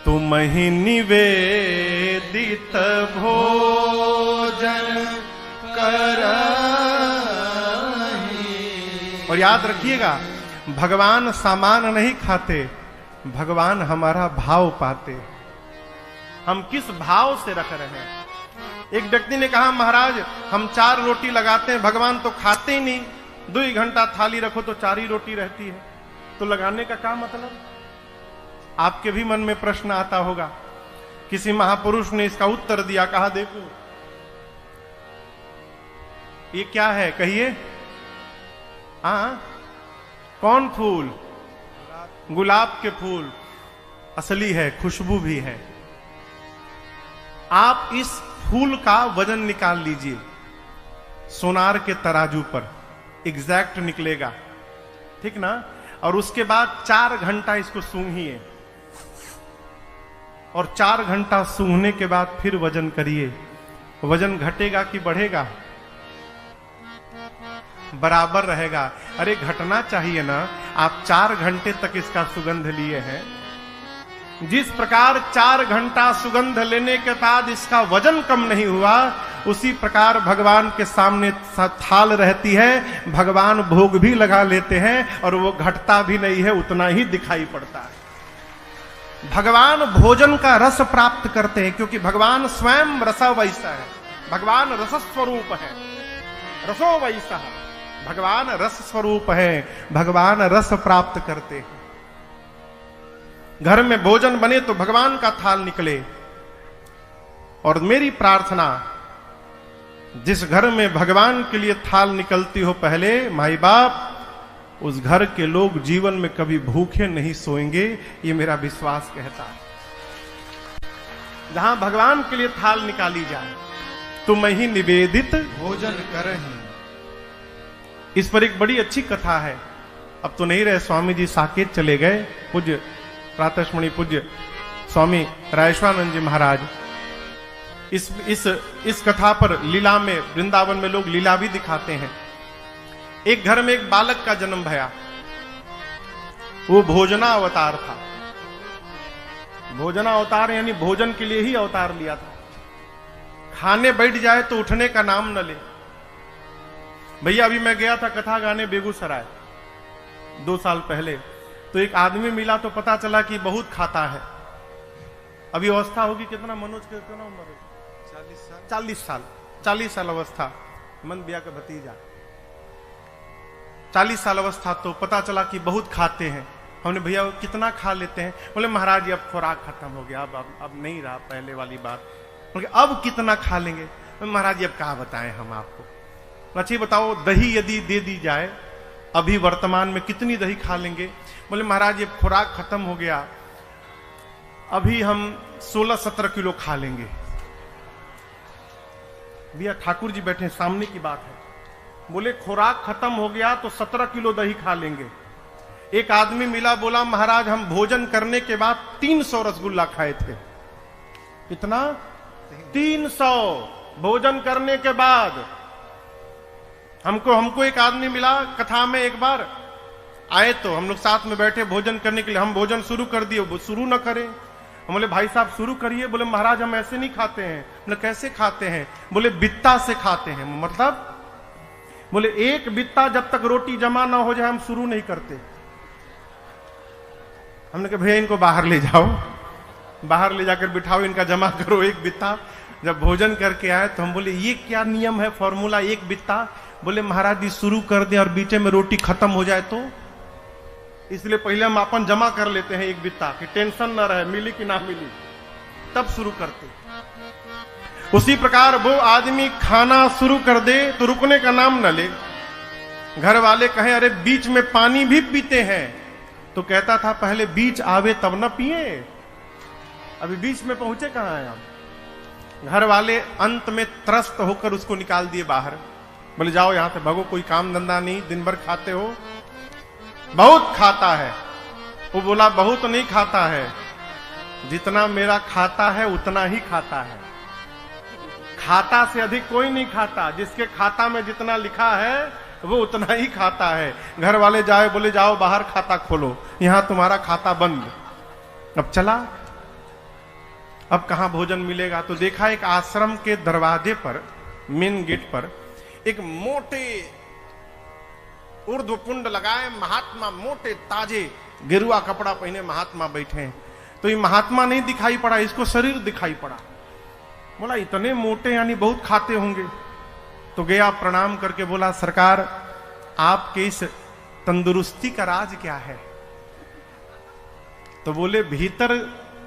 तुम ही निवेदित भोजन करहि। और याद रखिएगा, भगवान सामान नहीं खाते, भगवान हमारा भाव पाते। हम किस भाव से रख रहे हैं। एक व्यक्ति ने कहा, महाराज हम 4 रोटी लगाते हैं, भगवान तो खाते ही नहीं। 2 घंटा थाली रखो तो 4 ही रोटी रहती है, तो लगाने का क्या मतलब। आपके भी मन में प्रश्न आता होगा। किसी महापुरुष ने इसका उत्तर दिया, कहा देखो ये क्या है, कहिए। कौन फूल? गुलाब के फूल असली है, खुशबू भी है। आप इस फूल का वजन निकाल लीजिए, सोनार के तराजू पर एग्जैक्ट निकलेगा, ठीक ना। और उसके बाद 4 घंटा इसको सूंघिए, और 4 घंटा सूंघने के बाद फिर वजन करिए। वजन घटेगा कि बढ़ेगा? बराबर रहेगा। अरे घटना चाहिए ना। आप 4 घंटे तक इसका सुगंध लिए हैं, जिस प्रकार 4 घंटा सुगंध लेने के बाद इसका वजन कम नहीं हुआ, उसी प्रकार भगवान के सामने थाल रहती है, भगवान भोग भी लगा लेते हैं और वो घटता भी नहीं है, उतना ही दिखाई पड़ता है। भगवान भोजन का रस प्राप्त करते हैं, क्योंकि भगवान स्वयं रस वैसा है। भगवान रस स्वरूप है, रसो वैसा। भगवान रस स्वरूप है, भगवान रस प्राप्त करते हैं। घर में भोजन बने तो भगवान का थाल निकले। और मेरी प्रार्थना, जिस घर में भगवान के लिए थाल निकलती हो पहले माई बाप, उस घर के लोग जीवन में कभी भूखे नहीं सोएंगे, ये मेरा विश्वास कहता है। जहां भगवान के लिए थाल निकाली जाए, तुम ही निवेदित भोजन करहि। इस पर एक बड़ी अच्छी कथा है। अब तो नहीं रहे, स्वामी जी साकेत चले गए, पूज्य प्रातस्मरणीय पूज्य स्वामी रायेश्वरानंद जी महाराज। इस कथा पर लीला में, वृंदावन में लोग लीला भी दिखाते हैं। एक घर में एक बालक का जन्म भया। वो भोजना अवतार था। भोजना अवतार यानी भोजन के लिए ही अवतार लिया था। खाने बैठ जाए तो उठने का नाम न ले। भैया अभी मैं गया था कथा गाने बेगूसराय 2 साल पहले, तो एक आदमी मिला तो पता चला कि बहुत खाता है। अभी अवस्था होगी कितना, मनोज के कितना उम्र है? 40 साल अवस्था। मन बिया का भतीजा 40 साल अवस्था। तो पता चला कि बहुत खाते हैं। हमने भैया कितना खा लेते हैं? बोले महाराज अब खुराक खत्म हो गया, अब नहीं रहा पहले वाली बात। बोले अब कितना खा लेंगे? महाराज अब क्या बताएं हम आपको। अच्छी बताओ, दही यदि दे दी जाए अभी वर्तमान में कितनी दही खा लेंगे? बोले महाराज ये खुराक खत्म हो गया, अभी हम 16-17 किलो खा लेंगे। भैया ठाकुर जी बैठे सामने की बात है। बोले खुराक खत्म हो गया तो 17 किलो दही खा लेंगे। एक आदमी मिला, बोला महाराज हम भोजन करने के बाद 300 रसगुल्ला खाए थे। कितना? 300 भोजन करने के बाद। हमको एक आदमी मिला कथा में, एक बार आए तो हम लोग साथ में बैठे भोजन करने के लिए। हम भोजन शुरू कर दिए, वो शुरू न करें। हम बोले भाई साहब शुरू करिए। बोले महाराज हम ऐसे नहीं खाते हैं। बोले कैसे खाते हैं? बोले बित्ता से खाते हैं। मतलब? बोले एक बित्ता जब तक रोटी जमा ना हो जाए हम शुरू नहीं करते। हमने कहा भैया इनको बाहर ले जाओ, बाहर ले जाकर बिठाओ, इनका जमा करो एक बित्ता। जब भोजन करके आए तो हम बोले ये क्या नियम है, फॉर्मूला एक बित्ता? बोले महाराज जी शुरू कर दे और बीच में रोटी खत्म हो जाए तो, इसलिए पहले हम अपन जमा कर लेते हैं एक बित्ता कि टेंशन ना रहे मिली कि ना मिली, तब शुरू करते। उसी प्रकार वो आदमी खाना शुरू कर दे तो रुकने का नाम न ले। घर वाले कहें अरे बीच में पानी भी पीते हैं, तो कहता था पहले बीच आवे तब न पिए। अभी बीच में पहुंचे कहां हैं हम? घर वाले अंत में त्रस्त होकर उसको निकाल दिए बाहर। बोले जाओ यहां से भगो, कोई काम धंधा नहीं, दिन भर खाते हो। बहुत खाता है। वो बोला बहुत नहीं खाता है, जितना मेरा खाता है उतना ही खाता है। खाता से अधिक कोई नहीं खाता। जिसके खाता में जितना लिखा है वो उतना ही खाता है। घर वाले जाए, बोले जाओ बाहर खाता खोलो, यहां तुम्हारा खाता बंद। अब चला अब कहाँ भोजन मिलेगा? तो देखा एक आश्रम के दरवाजे पर, मेन गेट पर एक मोटे ऊर्ध्वपुंड लगाए महात्मा, मोटे ताजे गेरुआ कपड़ा पहने महात्मा बैठे हैं। तो ये महात्मा नहीं दिखाई पड़ा, इसको शरीर दिखाई पड़ा। बोला इतने मोटे यानी बहुत खाते होंगे। तो गया प्रणाम करके बोला सरकार आपके इस तंदुरुस्ती का राज क्या है? तो बोले भीतर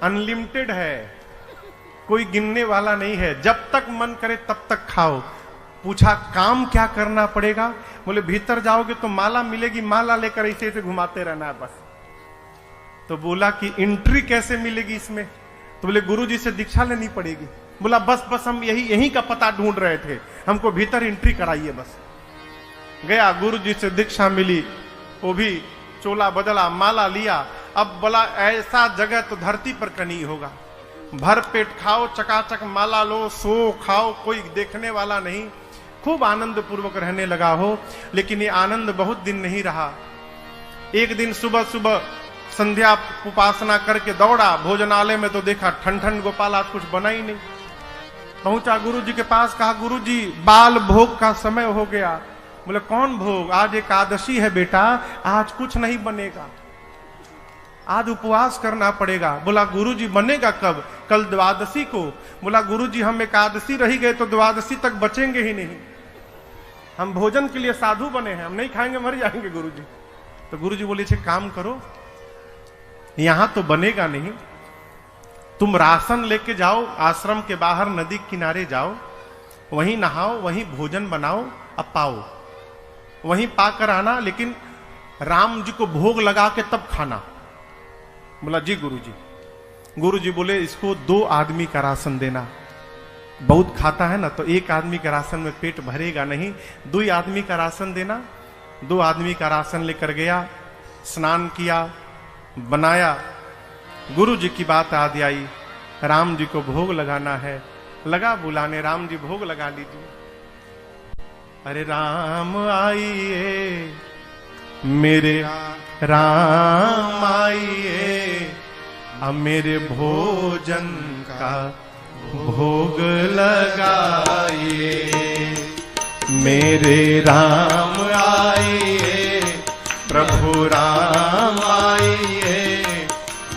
अनलिमिटेड है, कोई गिनने वाला नहीं है, जब तक मन करे तब तक खाओ। पूछा काम क्या करना पड़ेगा? बोले भीतर जाओगे तो माला मिलेगी, माला लेकर ऐसे ऐसे घुमाते रहना है बस। तो बोला कि एंट्री कैसे मिलेगी इसमें? तो बोले गुरुजी से दीक्षा लेनी पड़ेगी। बोला बस बस हम यही का पता ढूंढ रहे थे, हमको भीतर एंट्री कराइए बस। गया गुरुजी से दीक्षा मिली, वो भी चोला बदला, माला लिया। अब बोला ऐसा जगह तो धरती पर कहीं होगा, भर पेट खाओ, चकाचक माला लो, सो खाओ, कोई देखने वाला नहीं, खूब आनंद पूर्वक रहने लगा हो। लेकिन ये आनंद बहुत दिन नहीं रहा। एक दिन सुबह सुबह संध्या उपासना करके दौड़ा भोजनालय में, तो देखा ठन ठन गोपाल आज कुछ बना ही नहीं। पहुंचा गुरुजी के पास, कहा गुरुजी बाल भोग का समय हो गया। बोले कौन भोग? आज एकादशी है बेटा, आज कुछ नहीं बनेगा, आज उपवास करना पड़ेगा। बोला गुरुजी बनेगा कब? कल द्वादशी को। बोला गुरुजी हम एकादशी रही गए तो द्वादशी तक बचेंगे ही नहीं, हम भोजन के लिए साधु बने हैं, हम नहीं खाएंगे मर जाएंगे गुरुजी। तो गुरुजी बोले छे काम करो, यहां तो बनेगा नहीं, तुम राशन लेके जाओ, आश्रम के बाहर नदी किनारे जाओ, वहीं नहाओ, वहीं भोजन बनाओ, अब पाओ, वहीं पाकर आना, लेकिन राम जी को भोग लगा के तब खाना। बोला जी गुरुजी। गुरुजी बोले इसको 2 आदमी का राशन देना, बहुत खाता है ना, तो 1 आदमी का राशन में पेट भरेगा नहीं, 2 आदमी का राशन देना। 2 आदमी का राशन लेकर गया, स्नान किया, बनाया। गुरु जी की बात याद आई, राम जी को भोग लगाना है, लगा बुलाने, राम जी भोग लगा लीजिए। अरे राम आइए मेरे राम आइए, अब मेरे भोजन का भोग लगाइए। मेरे राम आइए, प्रभु राम आइए,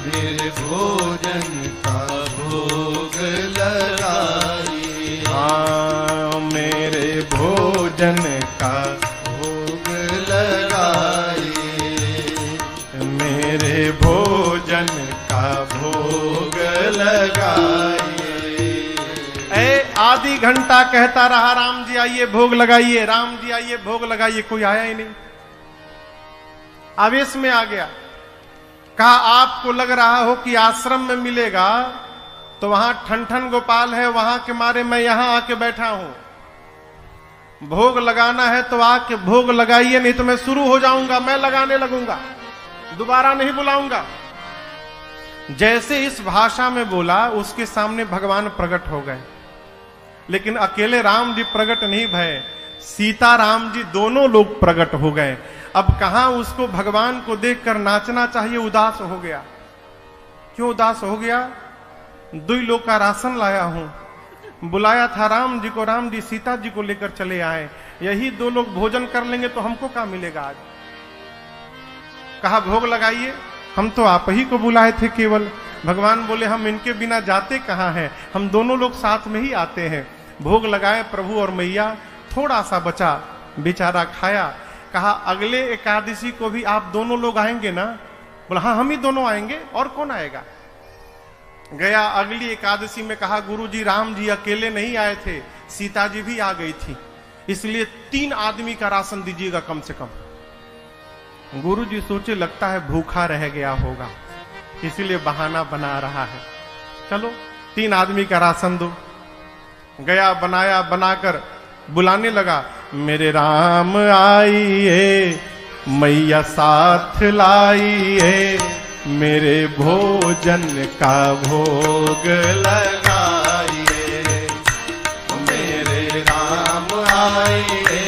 मेरे भोजन का भोग लगाइए। हाँ मेरे भोजन का भोग लगाइए, मेरे भोजन का भोग लगाइए। आधी घंटा कहता रहा राम जी आइए भोग लगाइए, राम जी आइए भोग लगाइए, कोई आया ही नहीं। आवेश में आ गया, कहा आपको लग रहा हो कि आश्रम में मिलेगा, तो वहां ठन ठन गोपाल है, वहां के मारे मैं यहां आके बैठा हूं। भोग लगाना है तो आके भोग लगाइए, नहीं तो मैं शुरू हो जाऊंगा, मैं लगाने लगूंगा, दोबारा नहीं बुलाऊंगा। जैसे इस भाषा में बोला, उसके सामने भगवान प्रकट हो गए। लेकिन अकेले राम जी प्रकट नहीं भये, सीता राम जी दोनों लोग प्रकट हो गए। अब कहां उसको भगवान को देखकर नाचना चाहिए, उदास हो गया। क्यों उदास हो गया? 2 लोग का राशन लाया हूं, बुलाया था राम जी को, राम जी सीता जी को लेकर चले आए, यही 2 लोग भोजन कर लेंगे तो हमको क्या मिलेगा आज? कहा भोग लगाइए, हम तो आप ही को बुलाए थे केवल। भगवान बोले हम इनके बिना जाते कहां हैं, हम दोनों लोग साथ में ही आते हैं। भोग लगाए प्रभु और मैया, थोड़ा सा बचा, बेचारा खाया। कहा अगले एकादशी को भी आप दोनों लोग आएंगे ना? बोला हाँ हम ही दोनों आएंगे, और कौन आएगा? गया अगली एकादशी में, कहा गुरुजी राम जी अकेले नहीं आए थे, सीता जी भी आ गई थी, इसलिए 3 आदमी का राशन दीजिएगा कम से कम। गुरुजी सोचे लगता है भूखा रह गया होगा, इसीलिए बहाना बना रहा है, चलो 3 आदमी का राशन दो। गया बनाया, बनाकर बुलाने लगा, मेरे राम आइए, मैया साथ लाइए, मेरे भोजन का भोग लगाइए। मेरे राम आइए,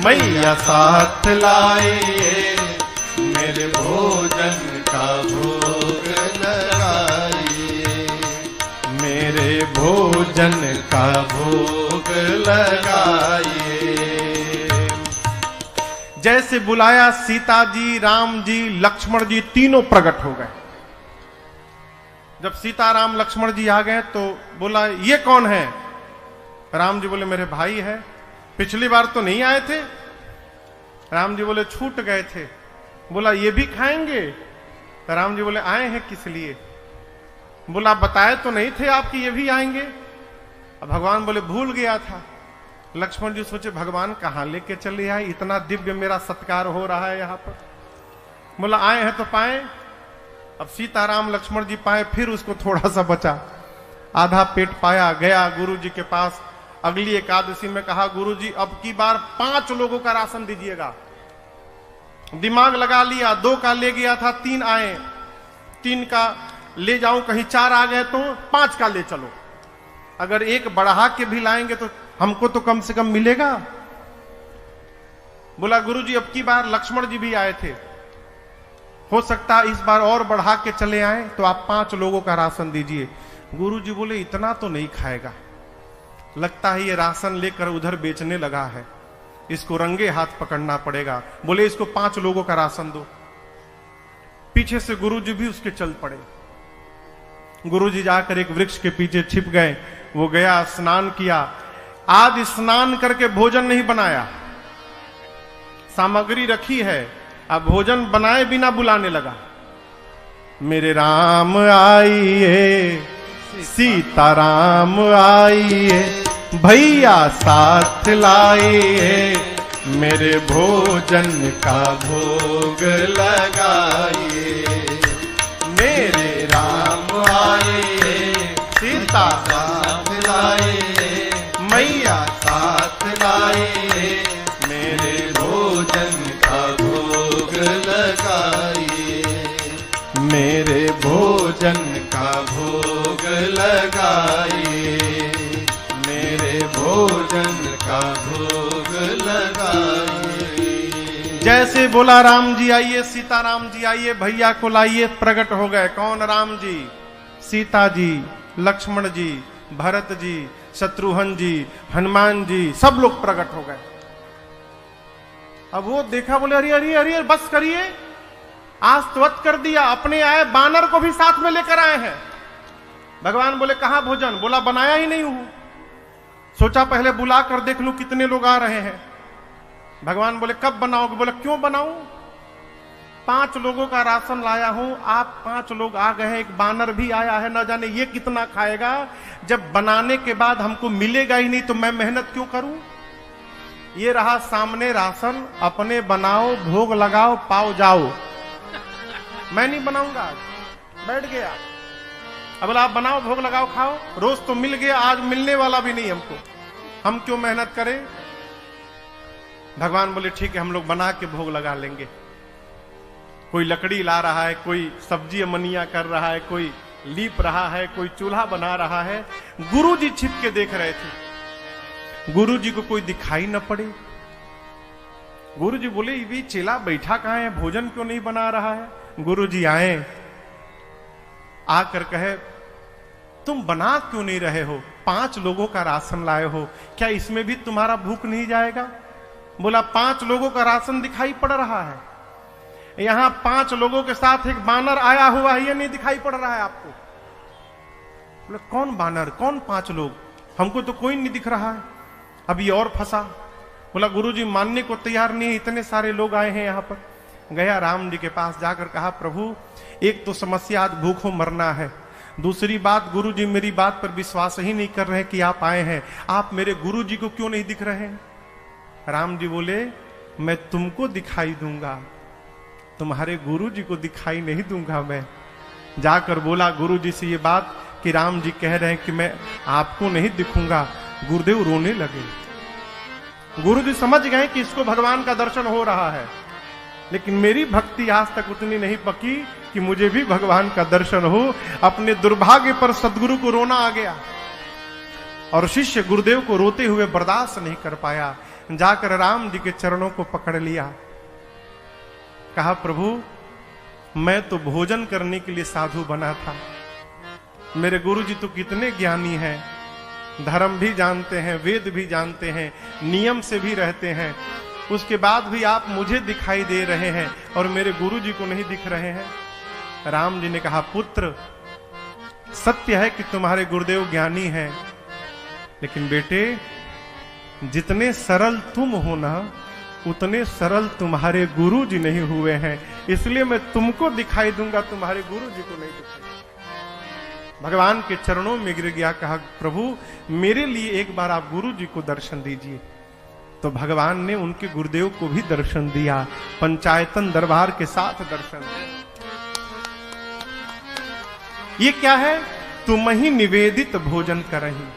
मैया साथ लाइए, मेरे भोजन का भोग लगाइए। भोजन का भोग लगाइए। जैसे बुलाया सीता जी, राम जी, लक्ष्मण जी तीनों प्रकट हो गए। जब सीता राम लक्ष्मण जी आ गए तो बोला ये कौन है? राम जी बोले मेरे भाई है। पिछली बार तो नहीं आए थे। राम जी बोले छूट गए थे। बोला ये भी खाएंगे? राम जी बोले आए हैं किस लिए? बोला बताए तो नहीं थे आपकी ये भी आएंगे। अब भगवान बोले भूल गया था। लक्ष्मण जी सोचे भगवान कहां लेके चले आए, इतना दिव्य मेरा सत्कार हो रहा है यहां पर। बोला आए हैं तो पाए। अब सीताराम लक्ष्मण जी पाए, फिर उसको थोड़ा सा बचा, आधा पेट पाया, गया गुरु जी के पास। अगली एकादशी में कहा गुरु जी अब की बार 5 लोगों का राशन दीजिएगा। दिमाग लगा लिया, 2 का ले गया था, 3 आए, 3 का ले जाऊं, कहीं 4 आ गए तो 5 का ले चलो। अगर 1 बढ़ा के भी लाएंगे तो हमको तो कम से कम मिलेगा। बोला गुरु जी अब की बार लक्ष्मण जी भी आए थे, हो सकता है इस बार और बढ़ा के चले आए, तो आप 5 लोगों का राशन दीजिए। गुरु जी बोले इतना तो नहीं खाएगा, लगता है ये राशन लेकर उधर बेचने लगा है, इसको रंगे हाथ पकड़ना पड़ेगा। बोले इसको 5 लोगों का राशन दो। पीछे से गुरुजी भी उसके चल पड़े। गुरुजी जाकर एक वृक्ष के पीछे छिप गए। वो गया, स्नान किया। आज स्नान करके भोजन नहीं बनाया, सामग्री रखी है, अब भोजन बनाए बिना बुलाने लगा। मेरे राम आइए, सीताराम आइए, भैया साथ लाइए, मेरे भोजन का भोग लगाइए। मेरे राम आइए, सीता साथ लाइए, मैया साथ लाइए, मेरे भोजन का भोग लगाइए, मेरे भोजन का भोग लगाइए, मेरे भोजन का भोग लगाइए। जैसे बोला राम जी आइए, सीताराम जी आइए, भैया को लाइए, प्रकट हो गए। कौन? राम जी, सीता जी, लक्ष्मण जी, भरत जी, शत्रुघ्न जी, हनुमान जी, सब लोग प्रकट हो गए। अब वो देखा, बोले अरे अरे अरे बस करिए, आज त्वत कर दिया, अपने आए बानर को भी साथ में लेकर आए हैं। भगवान बोले कहां भोजन? बोला बनाया ही नहीं हूं, सोचा पहले बुला कर देख लूं कितने लोग आ रहे हैं। भगवान बोले कब बनाओगे? बोले क्यों बनाऊं, 5 लोगों का राशन लाया हूं, आप 5 लोग आ गए हैं, एक बानर भी आया है, न जाने ये कितना खाएगा। जब बनाने के बाद हमको मिलेगा ही नहीं तो मैं मेहनत क्यों करूं। ये रहा सामने राशन, अपने बनाओ, भोग लगाओ, पाओ जाओ। मैं नहीं बनाऊंगा, बैठ गया। अब बोला आप बनाओ, भोग लगाओ, खाओ। रोज तो मिल गया, आज मिलने वाला भी नहीं हमको, हम क्यों मेहनत करें। भगवान बोले ठीक है, हम लोग बना के भोग लगा लेंगे। कोई लकड़ी ला रहा है, कोई सब्जी अमनिया कर रहा है, कोई लीप रहा है, कोई चूल्हा बना रहा है। गुरुजी छिप के देख रहे थे। गुरुजी को कोई दिखाई न पड़े। गुरुजी बोले ये चेला बैठा कहां है, भोजन क्यों नहीं बना रहा है। गुरुजी आए, आकर कहे तुम बना क्यों नहीं रहे हो, 5 लोगों का राशन लाए हो, क्या इसमें भी तुम्हारा भूख नहीं जाएगा। बोला 5 लोगों का राशन दिखाई पड़ रहा है, यहां 5 लोगों के साथ एक बानर आया हुआ है, ये नहीं दिखाई पड़ रहा है आपको। बोले कौन बानर, कौन 5 लोग, हमको तो कोई नहीं दिख रहा है। अभी और फंसा। बोला गुरुजी मानने को तैयार नहीं, इतने सारे लोग आए हैं यहां पर। गया राम जी के पास, जाकर कहा प्रभु एक तो समस्या आज भूखों मरना है, दूसरी बात गुरुजी मेरी बात पर विश्वास ही नहीं कर रहे कि आप आए हैं, आप मेरे गुरुजी को क्यों नहीं दिख रहे हैं। राम जी बोले मैं तुमको दिखाई दूंगा, तुम्हारे गुरुजी को दिखाई नहीं दूंगा मैं। जाकर बोला गुरुजी से ये बात कि राम जी कह रहे हैं कि मैं आपको नहीं दिखूंगा। गुरुदेव रोने लगे। गुरुजी समझ गए कि इसको भगवान का दर्शन हो रहा है, लेकिन मेरी भक्ति आज तक उतनी नहीं पकी कि मुझे भी भगवान का दर्शन हो। अपने दुर्भाग्य पर सदगुरु को रोना आ गया और शिष्य गुरुदेव को रोते हुए बर्दाश्त नहीं कर पाया। जाकर राम जी के चरणों को पकड़ लिया, कहा प्रभु मैं तो भोजन करने के लिए साधु बना था, मेरे गुरु जी तो कितने ज्ञानी हैं, धर्म भी जानते हैं, वेद भी जानते हैं, नियम से भी रहते हैं, उसके बाद भी आप मुझे दिखाई दे रहे हैं और मेरे गुरु जी को नहीं दिख रहे हैं। राम जी ने कहा, पुत्र सत्य है कि तुम्हारे गुरुदेव ज्ञानी हैं, लेकिन बेटे जितने सरल तुम हो ना, उतने सरल तुम्हारे गुरु जी नहीं हुए हैं, इसलिए मैं तुमको दिखाई दूंगा, तुम्हारे गुरु जी को नहीं दिखाई। भगवान के चरणों में गिर गया, कहा प्रभु मेरे लिए एक बार आप गुरु जी को दर्शन दीजिए। तो भगवान ने उनके गुरुदेव को भी दर्शन दिया, पंचायतन दरबार के साथ दर्शन दिया। ये क्या है? तुम ही निवेदित भोजन करही।